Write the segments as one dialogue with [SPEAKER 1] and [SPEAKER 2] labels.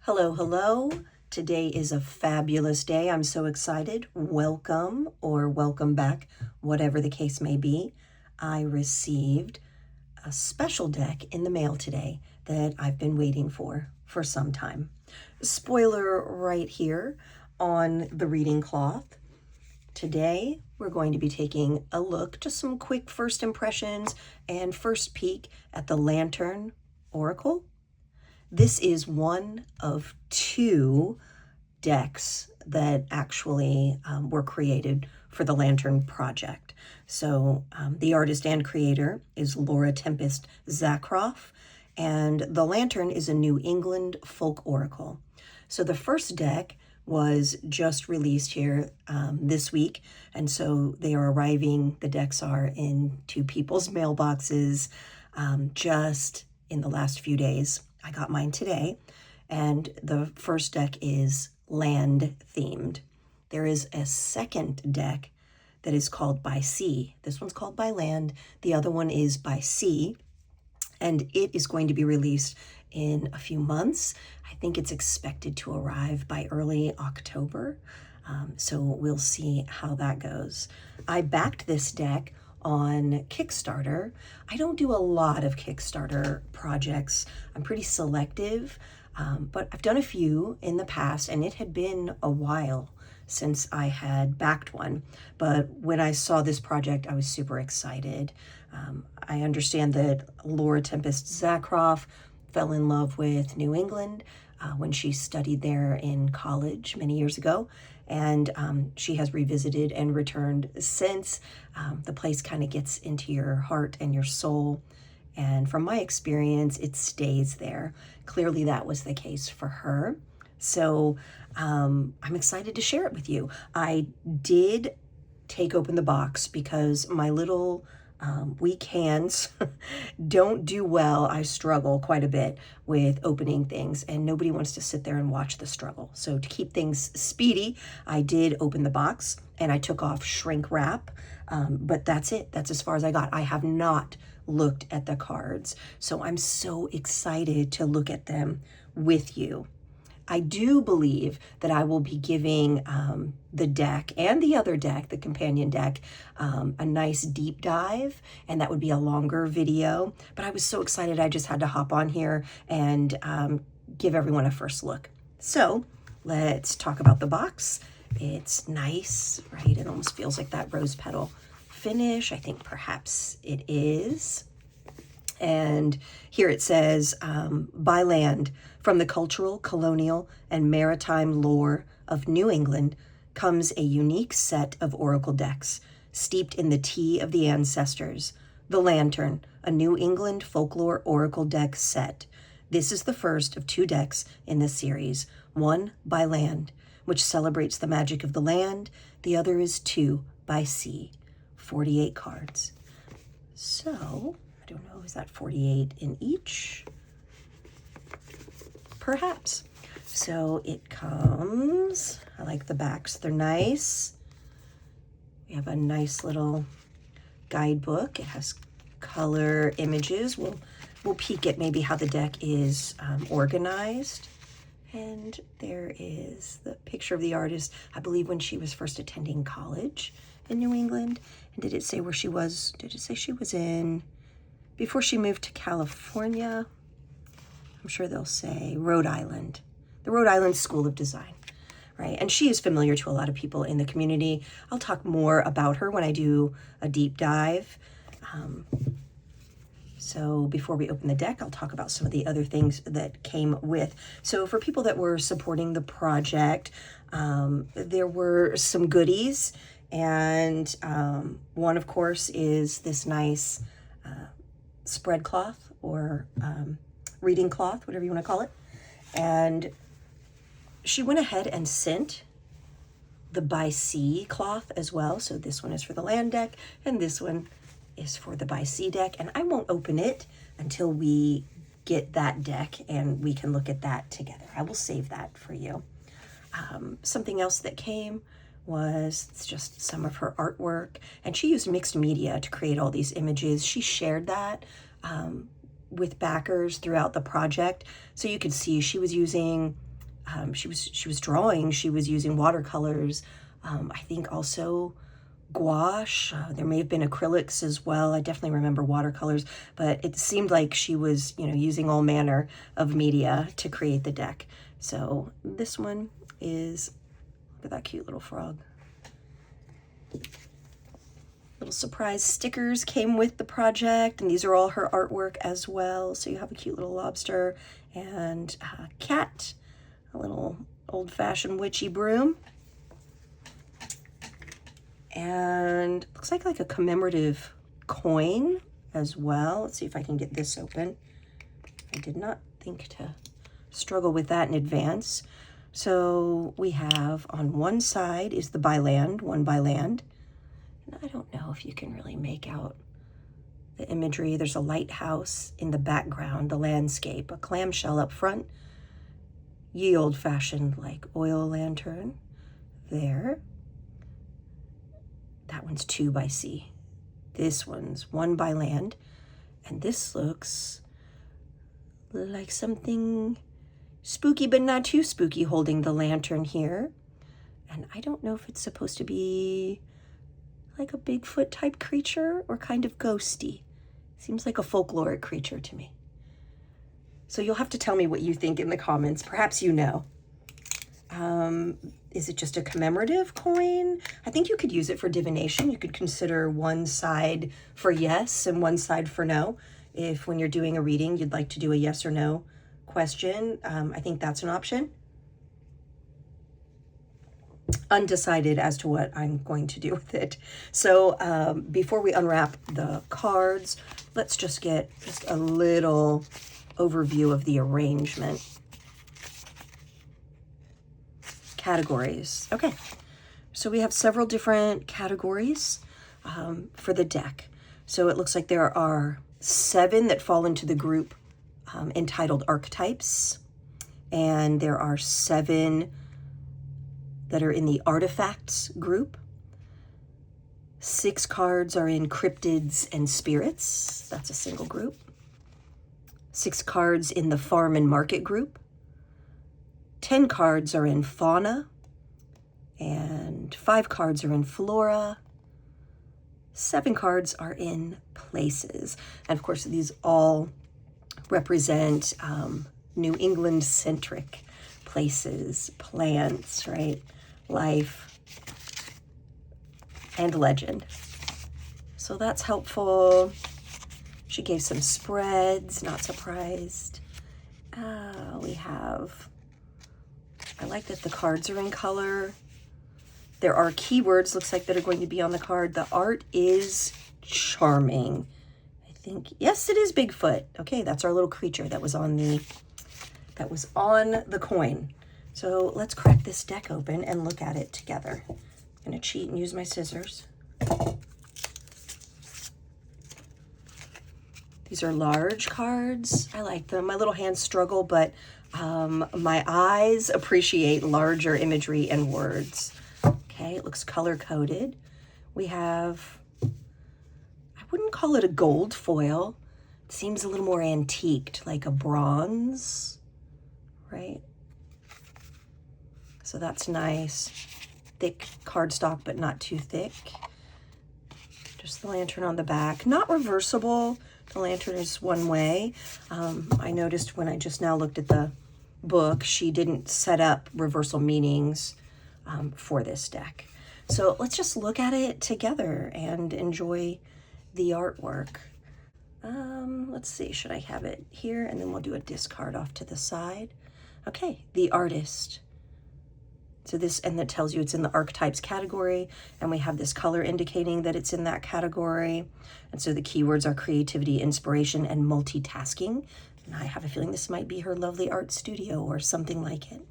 [SPEAKER 1] Hello, hello. Today is a fabulous day. I'm so excited. Welcome or welcome back, whatever the case may be. I received a special deck in the mail today that I've been waiting for some time. Spoiler right here on the reading cloth. Today, we're going to be taking a look, just some quick first impressions and first peek at the Lantern Oracle. This is one of two decks that actually were created for the Lantern Project. So the artist and creator is Laura Tempest Zakroff, and the Lantern is a New England folk oracle. So the first deck was just released here this week, and so they are arriving, the decks are into people's mailboxes just in the last few days. I got mine today, and the first deck is land themed. There is a second deck that is called by sea. This one's called by land. The other one is by sea, and it is going to be released in a few months. I think it's expected to arrive by early October. So we'll see how that goes. I backed this deck on Kickstarter. I don't do a lot of Kickstarter projects. I'm pretty selective, but I've done a few in the past, and it had been a while since I had backed one. But when I saw this project, I was super excited. I understand that Laura Tempest Zakroff fell in love with New England when she studied there in college many years ago, and she has revisited and returned since. The place kind of gets into your heart and your soul, and from my experience, it stays there. Clearly that was the case for her. So I'm excited to share it with you. I did take open the box because my little weak hands don't do well. I struggle quite a bit with opening things, and nobody wants to sit there and watch the struggle. So to keep things speedy, I did open the box and I took off shrink wrap, but that's it. That's as far as I got. I have not looked at the cards, so I'm so excited to look at them with you. I do believe that I will be giving the deck and the other deck, the companion deck, a nice deep dive, and that would be a longer video. But I was so excited I just had to hop on here and give everyone a first look. So let's talk about the box. It's nice, right? It almost feels like that rose petal finish. I think perhaps it is. And here it says, by land, from the cultural, colonial, and maritime lore of New England comes a unique set of oracle decks, steeped in the tea of the ancestors. The Lantern, a New England folklore oracle deck set. This is the first of two decks in this series, one by land, which celebrates the magic of the land. The other is two by sea, 48 cards. So I don't know, is that 48 in each? Perhaps. So it comes, I like the backs, they're nice. We have a nice little guidebook. It has color images. We'll peek at maybe how the deck is organized. And there is the picture of the artist, I believe when she was first attending college in New England. And did it say where she was? Did it say she was in, before she moved to California? I'm sure they'll say Rhode Island, the Rhode Island School of Design, right? And she is familiar to a lot of people in the community. I'll talk more about her when I do a deep dive. So before we open the deck, I'll talk about some of the other things that came with. So for people that were supporting the project, there were some goodies. And one, of course, is this nice spread cloth or reading cloth, whatever you want to call it. And she went ahead and sent the by sea cloth as well. So this one is for the land deck, and this one is for the by sea deck. And I won't open it until we get that deck and we can look at that together. I will save that for you. Something else that came was just some of her artwork, and she used mixed media to create all these images. She shared that with backers throughout the project. So you could see she was using she was drawing. She was using watercolors. I think also gouache. There may have been acrylics as well. I definitely remember watercolors, but it seemed like she was, using all manner of media to create the deck. So this one is, look at that cute little frog. Little surprise stickers came with the project, and these are all her artwork as well. So you have a cute little lobster and a cat, a little old-fashioned witchy broom, and looks like a commemorative coin as well. Let's see if I can get this open. I did not think to struggle with that in advance. So we have on one side is the byland, one byland. And I don't know if you can really make out the imagery. There's a lighthouse in the background, the landscape, a clamshell up front, ye old-fashioned oil lantern there. That one's 2 by sea. This one's 1 by land. And this looks like something spooky, but not too spooky, holding the lantern here. And I don't know if it's supposed to be like a Bigfoot type creature or kind of ghosty. Seems like a folkloric creature to me. So you'll have to tell me what you think in the comments. Perhaps you know. Is it just a commemorative coin? I think you could use it for divination. You could consider one side for yes and one side for no. If when you're doing a reading, you'd like to do a yes or no question, I think that's an option. Undecided as to what I'm going to do with it. So before we unwrap the cards, let's just get just a little overview of the arrangement. Categories. Okay, so we have several different categories for the deck. So it looks like there are 7 that fall into the group entitled archetypes, and there are 7 that are in the artifacts group. 6 cards are in cryptids and spirits. That's a single group. 6 cards in the farm and market group. 10 cards are in Fauna, and 5 cards are in Flora. 7 cards are in places. And of course, these all represent New England-centric places, plants, right? Life and legend. So that's helpful. She gave some spreads, not surprised. I like that the cards are in color. There are keywords, looks like, that are going to be on the card. The art is charming. I think, yes, it is Bigfoot. Okay, that's our little creature that was on the coin. So let's crack this deck open and look at it together. I'm gonna cheat and use my scissors. These are large cards. I like them. My little hands struggle, but my eyes appreciate larger imagery and words. Okay, it looks color-coded. We have, I wouldn't call it a gold foil. It seems a little more antiqued, like a bronze, right? So that's nice. Thick cardstock, but not too thick. Just the lantern on the back. Not reversible. The lantern is one way. I noticed when I just now looked at the book, she didn't set up reversal meanings for this deck. So let's just look at it together and enjoy the artwork. Let's see, should I have it here? And then we'll do a discard off to the side. Okay, the artist. So this, and that tells you it's in the archetypes category, and we have this color indicating that it's in that category. And so the keywords are creativity, inspiration, and multitasking. And I have a feeling this might be her lovely art studio or something like it.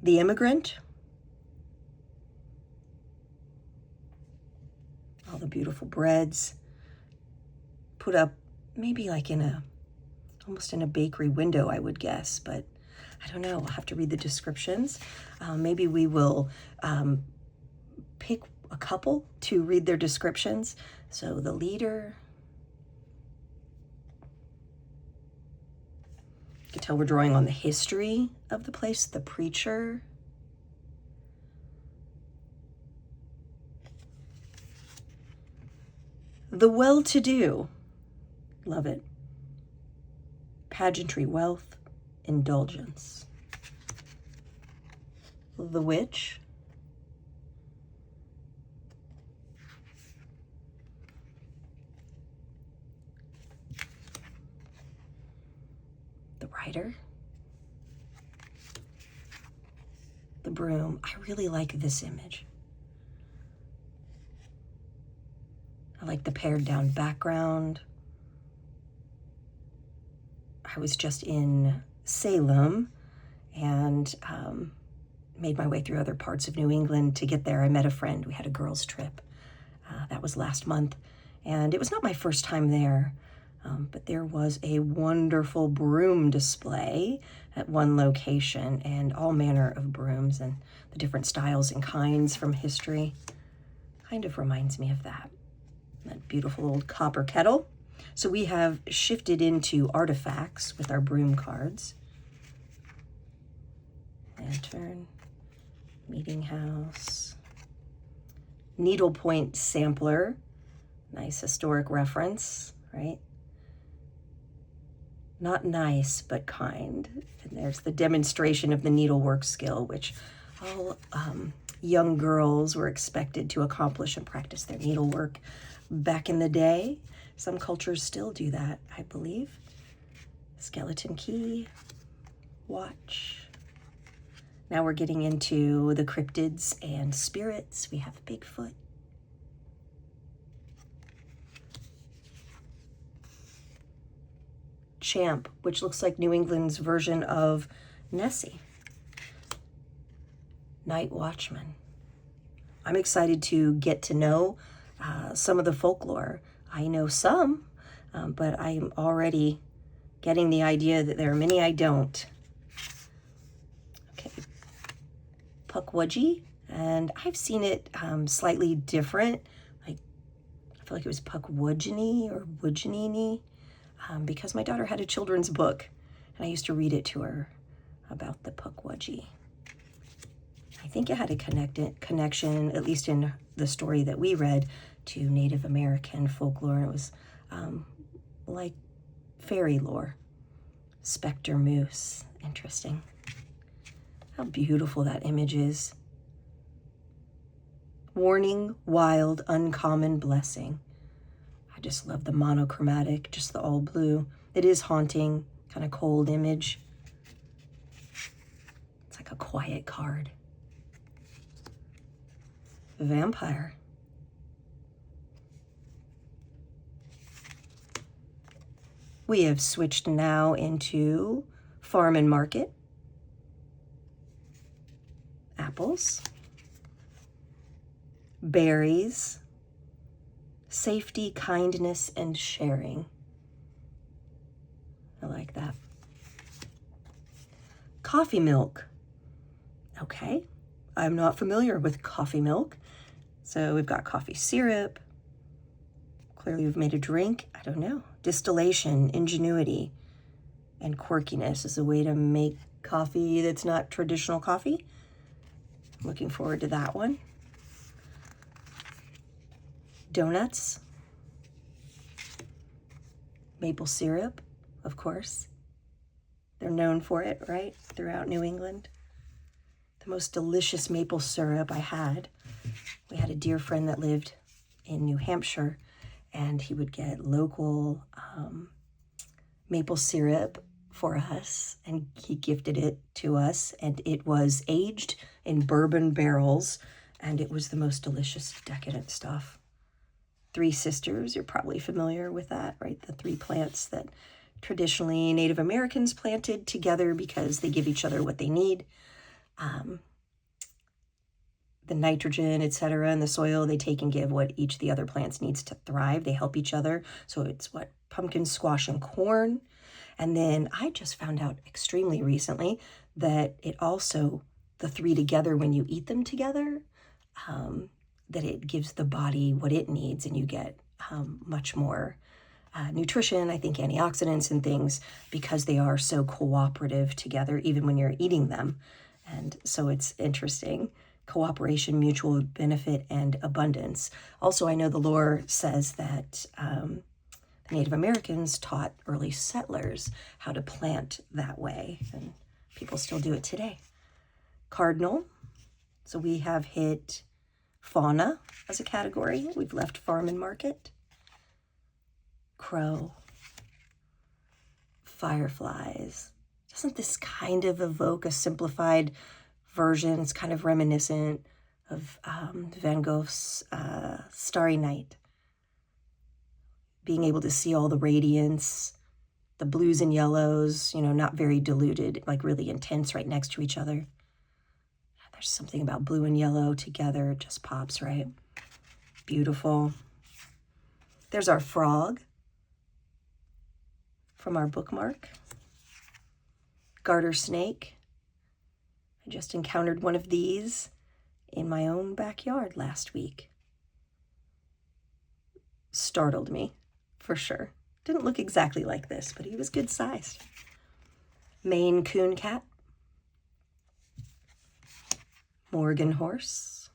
[SPEAKER 1] The immigrant. All the beautiful breads put up maybe like in a, almost in a bakery window, I would guess, but I don't know. I'll have to read the descriptions. Maybe we will pick a couple to read their descriptions. So the leader, tell we're drawing on the history of the place, the preacher. The well-to-do, love it. Pageantry, wealth, indulgence. The witch. The writer. The broom. I really like this image. I like the pared down background. I was just in Salem and made my way through other parts of New England to get there. I met a friend. We had a girls' trip. That was last month. And it was not my first time there, but there was a wonderful broom display at one location, and all manner of brooms and the different styles and kinds from history. Kind of reminds me of that. That beautiful old copper kettle. So we have shifted into artifacts with our broom cards. Lantern, meeting house, needlepoint sampler, nice historic reference, right? Not nice, but kind. And there's the demonstration of the needlework skill, which all young girls were expected to accomplish and practice their needlework back in the day. Some cultures still do that, I believe. Skeleton key, watch. Now we're getting into the cryptids and spirits. We have Bigfoot. Champ, which looks like New England's version of Nessie. Night Watchman. I'm excited to get to know some of the folklore. I know some, but I'm already getting the idea that there are many I don't. Okay, Pukwudgie, and I've seen it slightly different. Like, I feel like it was Pukwudgie or Wudjanini, because my daughter had a children's book, and I used to read it to her about the Pukwudgie. I think it had a connection, at least in the story that we read, to Native American folklore. And it was like fairy lore. Spectre moose, interesting. How beautiful that image is. Warning, wild, uncommon blessing. I just love the monochromatic, just the all blue. It is haunting, kind of cold image. It's like a quiet card. Vampire. We have switched now into farm and market. Apples. Berries. Safety, kindness, and sharing. I like that. Coffee milk. Okay, I'm not familiar with coffee milk. So we've got coffee syrup. Clearly we've made a drink. I don't know. Distillation, ingenuity, and quirkiness is a way to make coffee that's not traditional coffee. I'm looking forward to that one. Donuts. Maple syrup, of course. They're known for it, right? Throughout New England. The most delicious maple syrup I had. We had a dear friend that lived in New Hampshire, and he would get local maple syrup for us, and he gifted it to us, and it was aged in bourbon barrels, and it was the most delicious, decadent stuff. Three Sisters, you're probably familiar with that, right? The three plants that traditionally Native Americans planted together because they give each other what they need. The nitrogen, etc., in the soil, they take and give what each of the other plants needs to thrive. They help each other. So it's what? Pumpkin, squash, and corn. And then I just found out extremely recently that it also, the three together, when you eat them together, that it gives the body what it needs, and you get much more nutrition, I think antioxidants and things, because they are so cooperative together, even when you're eating them. And so it's interesting. Cooperation, mutual benefit, and abundance. Also, I know the lore says that the Native Americans taught early settlers how to plant that way, and people still do it today. Cardinal. So we have hit fauna as a category. We've left farm and market. Crow. Fireflies. Doesn't this kind of evoke a simplified version? It's kind of reminiscent of Van Gogh's Starry Night. Being able to see all the radiance, the blues and yellows, not very diluted, like really intense right next to each other. There's something about blue and yellow together. It just pops, right? Beautiful. There's our frog from our bookmark. Garter snake. I just encountered one of these in my own backyard last week. Startled me, for sure. Didn't look exactly like this, but he was good sized. Maine coon cat. Morgan horse.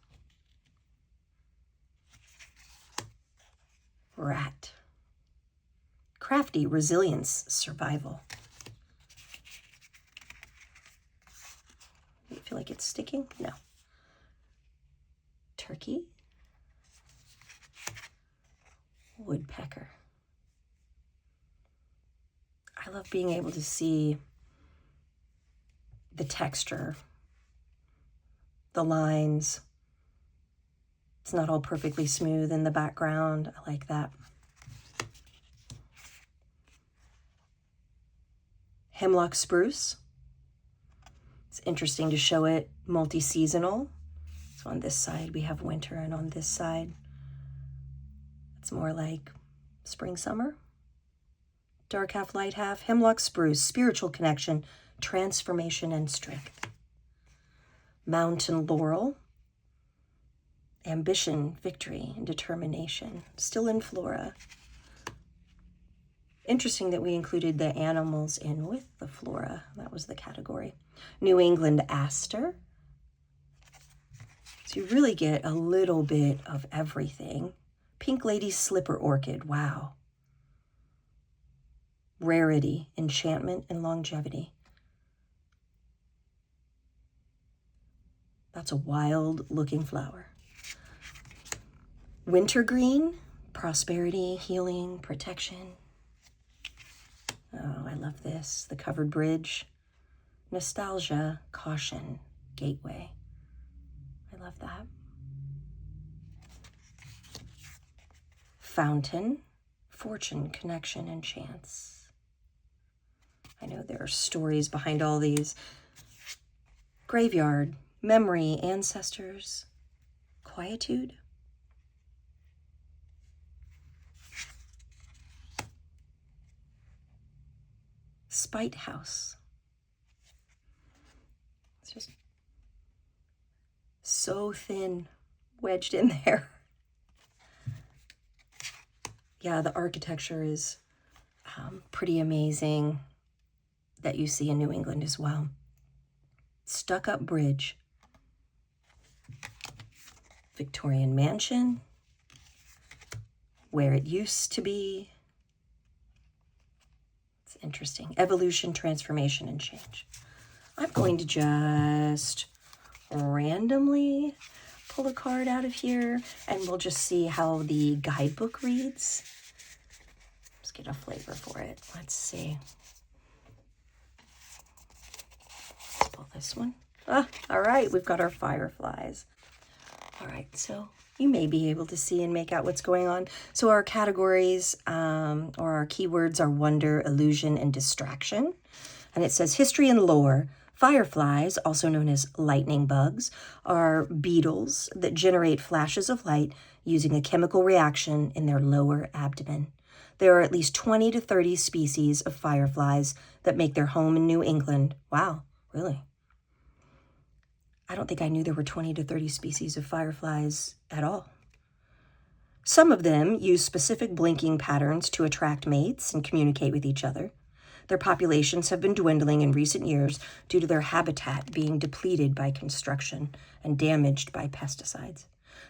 [SPEAKER 1] Rat. Crafty, resilience, survival. Do you feel like it's sticking? No. Turkey. Woodpecker. I love being able to see the texture, the lines. It's not all perfectly smooth in the background. I like that. Hemlock spruce. It's interesting to show it multi-seasonal. So on this side we have winter, and on this side it's more like spring, summer. Dark half, light half. Hemlock spruce, spiritual connection, transformation, and strength. Mountain laurel, ambition, victory, and determination. Still in Flora. Interesting that we included the animals in with the flora. That was the category. New England aster. So you really get a little bit of everything. Pink lady slipper orchid. Wow. Rarity, enchantment, and longevity. That's a wild looking flower. Wintergreen, prosperity, healing, protection. Oh, I love this. The covered bridge. Nostalgia, caution, gateway. I love that. Fountain, fortune, connection, and chance. I know there are stories behind all these. Graveyard, memory, ancestors, quietude. Spite house. It's just so thin, wedged in there. Yeah, the architecture is pretty amazing that you see in New England as well. Stuck-up bridge. Victorian mansion. Where it used to be. It's interesting. Evolution, transformation, and change. I'm going to just randomly pull a card out of here, and we'll just see how the guidebook reads. Let's get a flavor for it. Let's see. Let's pull this one. Ah, all right, we've got our fireflies. All right, so you may be able to see and make out what's going on. So our categories or our keywords are wonder, illusion, and distraction. And it says history and lore. Fireflies, also known as lightning bugs, are beetles that generate flashes of light using a chemical reaction in their lower abdomen. There are at least 20 to 30 species of fireflies that make their home in New England. Wow, really? I don't think I knew there were 20 to 30 species of fireflies at all. Some of them use specific blinking patterns to attract mates and communicate with each other. Their populations have been dwindling in recent years due to their habitat being depleted by construction and damaged by pesticides.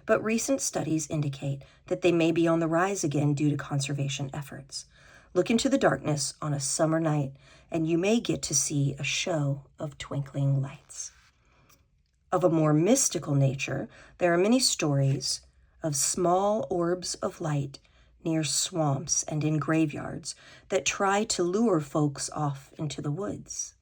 [SPEAKER 1] But recent studies indicate that they may be on the rise again due to conservation efforts. Look into the darkness on a summer night, and you may get to see a show of twinkling lights. Of a more mystical nature, there are many stories of small orbs of light near swamps and in graveyards that try to lure folks off into the woods.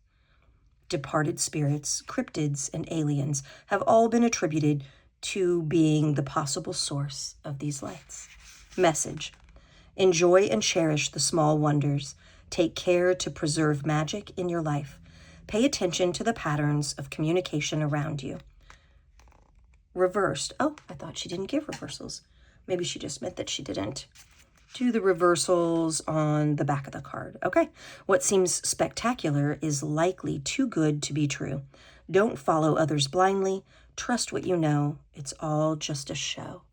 [SPEAKER 1] Departed spirits, cryptids, and aliens have all been attributed to being the possible source of these lights. Message: enjoy and cherish the small wonders. Take care to preserve magic in your life. Pay attention to the patterns of communication around you. Reversed. Oh, I thought she didn't give reversals. Maybe she just meant that she didn't. Do the reversals on the back of the card. Okay. What seems spectacular is likely too good to be true. Don't follow others blindly. Trust what you know. It's all just a show.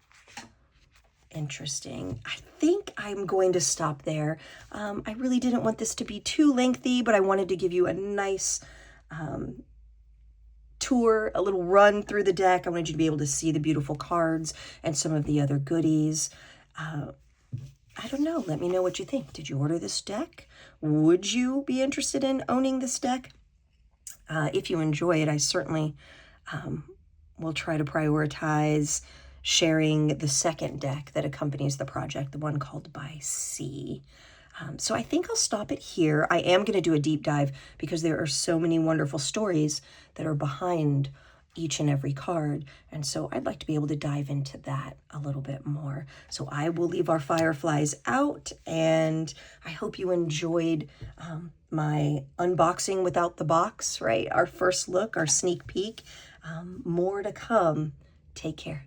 [SPEAKER 1] Interesting. I think I'm going to stop there. I really didn't want this to be too lengthy, but I wanted to give you a nice tour, a little run through the deck. I wanted you to be able to see the beautiful cards and some of the other goodies. I don't know. Let me know what you think. Did you order this deck? Would you be interested in owning this deck? If you enjoy it, I certainly will try to prioritize sharing the second deck that accompanies the project, the one called By Sea. So I think I'll stop it here. I am going to do a deep dive because there are so many wonderful stories that are behind each and every card. And so I'd like to be able to dive into that a little bit more. So I will leave our fireflies out, and I hope you enjoyed my unboxing without the box, right? Our first look, our sneak peek. More to come. Take care.